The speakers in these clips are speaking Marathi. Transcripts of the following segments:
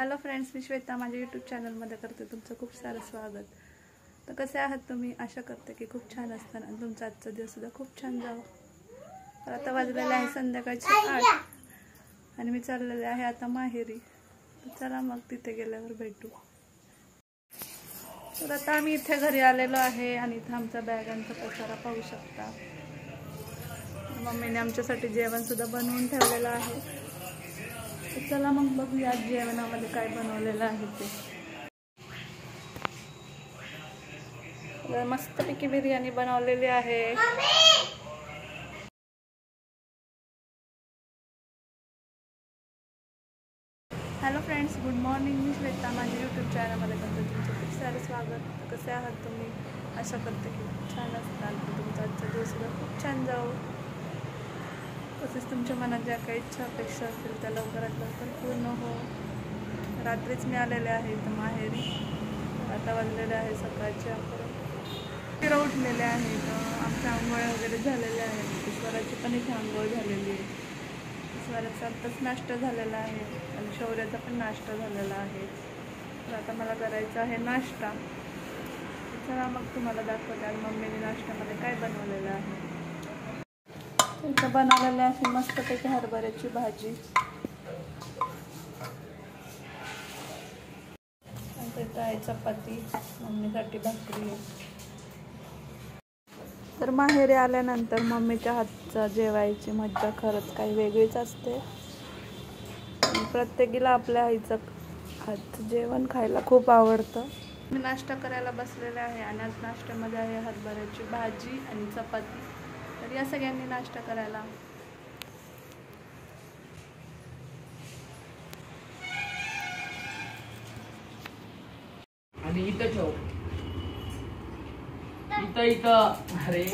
हॅलो फ्रेंड्स, मी श्वेता माझ्या यूट्यूब चॅनलमध्ये करते तुमचं खूप सारं स्वागत. तर कसे आहात तुम्ही? आशा करते की खूप छान असताना आणि तुमचा आजचा दिवससुद्धा खूप छान जावं. तर आता वाजलेले आहे संध्याकाळचे 8 आणि मी चाललेले आहे आता माहेरी. तर चला मग तिथे गेल्यावर भेटू. तर आता आम्ही इथे घरी आलेलो आहे आणि इथं आमचा बॅगांचा पसारा पाहू शकता. मम्मीने आमच्यासाठी जेवणसुद्धा बनवून ठेवलेलं आहे. चला मग बघूया जेवणामध्ये काय बनवलेलं आहे ते. मस्तपैकी बिर्याणी बनवलेली आहे. Hello friends, good morning. मी श्वेता माझ्या यूट्यूब चॅनलमध्ये करते तुमचं खूप सारं स्वागत. कसे आहात तुम्ही? आशा करते की खूप छान असतात. तुमचा आजचा दिवससुद्धा खूप छान जावं. तसेच तुमच्या मनात ज्या काही इच्छा अपेक्षा असतील त्या लवकरात लवकर पूर्ण हो. रात्रीच मी आलेले आहे इथं माहेरी. आता वाजलेले आहे सकाळचे 11. उठलेले आहेत. आमच्या आंघोळ वगैरे झालेले आहेत. ईश्वराची पण इथे आंघोळ झालेली आहे. ईश्वराचा आत्ताच नाश्ता झालेला आहे आणि शौर्याचा पण नाश्ता झालेला आहे. तर आता मला करायचा आहे नाश्ता. चला मग तुम्हाला दाखवते आज मम्मीने नाश्त्यामध्ये काय बनवलेलं आहे. इथं बनवलेलं आहे मस्तपैकी हरभऱ्याची भाजी. इथं आहे चपाती, मम्मीसाठी भाकरी. तर माहेरी आल्यानंतर मम्मीच्या हातचा जेवायची मज्जा खरंच काही वेगळीच असते. प्रत्येकीला आपल्या आईचं हातचं जेवण खायला खूप आवडतं. मी नाश्ता करायला बसलेले आहे आणि आज नाश्त्यामध्ये आहे हरभऱ्याची भाजी आणि चपाती. तर या सगळ्यांनी नाश्ता करायला. आणि इथं ठेव. इथं अरे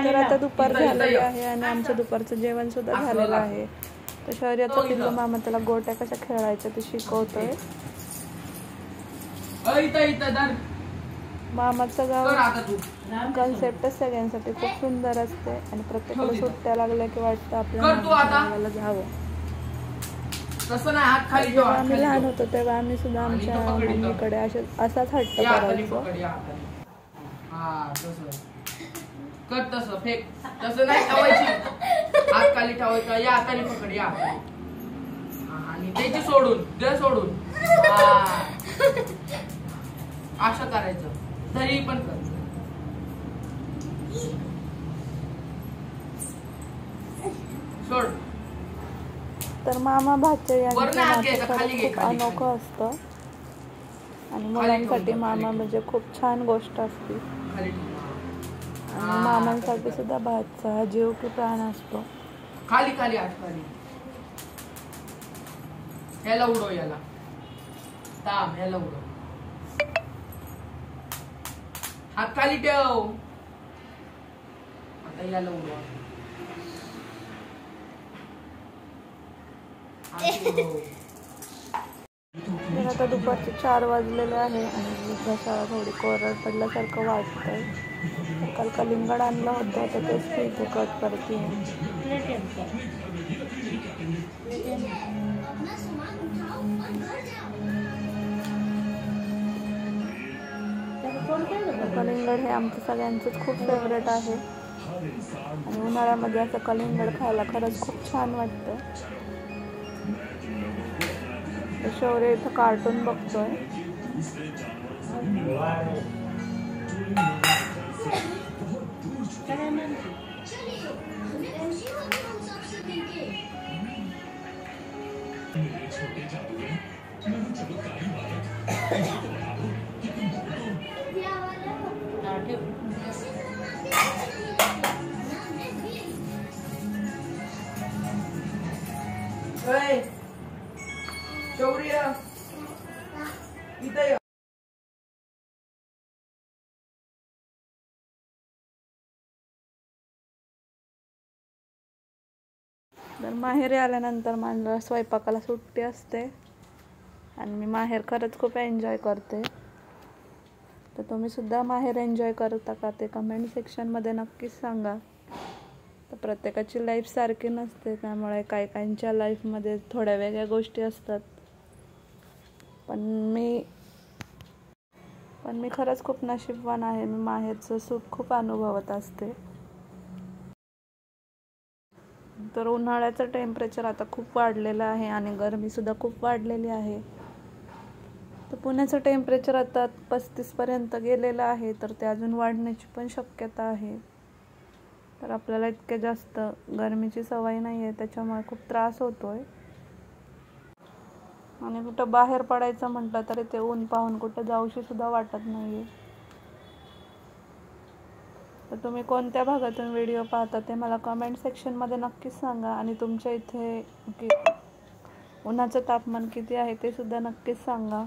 तर आता दुपार झालेली आहे आणि आमचं दुपारचं जेवण सुद्धा झालेलं आहे. तर शौर्याचा पिल्लू मामा त्याला गोट्या कशा खेळायच्या ते शिकवतोय. मामाचं गाव कन्सेप्टच सगळ्यांसाठी खूप सुंदर असते आणि प्रत्येकाला सुट्ट्या लागल्या की वाटतं आपल्या गावाला जावं. जेव्हा आम्ही लहान होतो तेव्हा आम्ही सुद्धा आमच्या मम्मीकडे असाच हट्ट करायचो. कर तसं फेक तसं नाही ठेवायची. हात खाली ठेवायचा. या हाताने पकड. या आणि त्याची सोडून दे सोडून. असं करायचं. तरी पण कर. सोड. तर मामा भाचे यांचं नातं खूप अनोखं असतं आणि मुलांसाठी मामा म्हणजे खूप छान गोष्ट असते. आणि मामांसाठी सुद्धा भातचा हा जीव की प्राण असतो. खाली खाली आठवणी ह्याला उडव. याला ताम. ह्याला उडव. हात खाली ठेव. आता याला उडव. तर आता दुपारचे 4 वाजलेले आहे आणि घशाला थोडी कोरड पडल्यासारखं वाटतंय. काल कलिंगड आणलं होतं तर तेच मी इथे कट करते. कलिंगड हे आमचं सगळ्यांचंच खूप फेवरेट आहे आणि उन्हाळ्यामध्ये असं कलिंगड खायला खरंच खूप छान वाटतं. शौर्य इथं कार्टून बघतोय. शौर्य इथं. तर माहेरी आल्यानंतर मला स्वयंपाकाला सुट्टी असते आणि मी माहेर खरंच खूप एन्जॉय करते. तर तुम्ही सुद्धा माहेर एन्जॉय करता का ते कमेंट सेक्शनमध्ये नक्कीच सांगा. तर प्रत्येकाची लाईफ सारखी नसते, त्यामुळे काहींच्या लाईफमध्ये थोड्या वेगळ्या गोष्टी असतात. पण मी खरंच खूप नशीबवान आहे. मी माहेरचं सुख खूप अनुभवत असते. तर उन्हाळ्याचं टेम्परेचर आता खूप वाढलेलं आहे आणि गरमीसुद्धा खूप वाढलेली आहे. तर पुण्याचं टेम्परेचर आता 35पर्यंत गेलेलं आहे, तर ते अजून वाढण्याची पण शक्यता आहे. तर आपल्याला इतके जास्त गरमीची सवय नाही आहे, त्याच्यामुळे खूप त्रास होतो आहे. आणि कुठं बाहेर पडायचं म्हटलं तरी ते ऊन पाहून कुठं जाऊशी सुद्धा वाटत नाही आहे. तर तुम्ही कोणत्या भागातून व्हिडिओ पाहता ते मला कमेंट सेक्शनमध्ये नक्कीच सांगा. आणि तुमच्या इथे उन्हाचं तापमान किती आहे ते सुद्धा नक्कीच सांगा.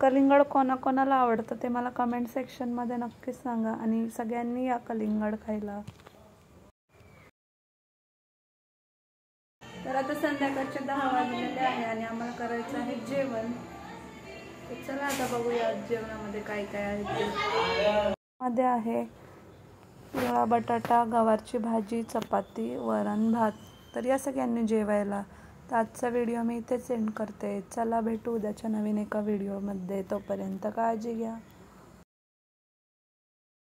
कलिंगड कोणाकोणाला आवडतं ते मला कमेंट सेक्शनमध्ये नक्कीच सांगा. आणि सगळ्यांनी या कलिंगड खायला. तर आता संध्याकाळचे 10 वाजलेले आहे आणि आम्हाला करायचं आहे जेवण. तर चला आता बघूया जेवणामध्ये काय काय आहे ते. मध्ये आहे पिवळा बटाटा, गवारची भाजी, चपाती, वरण, भात. तर या सगळ्यांनी जेवायला. तर आजचा व्हिडिओ मी इथेच एंड करते. चला भेटू उद्याच्या नवीन एका व्हिडिओमध्ये. तोपर्यंत काळजी घ्या.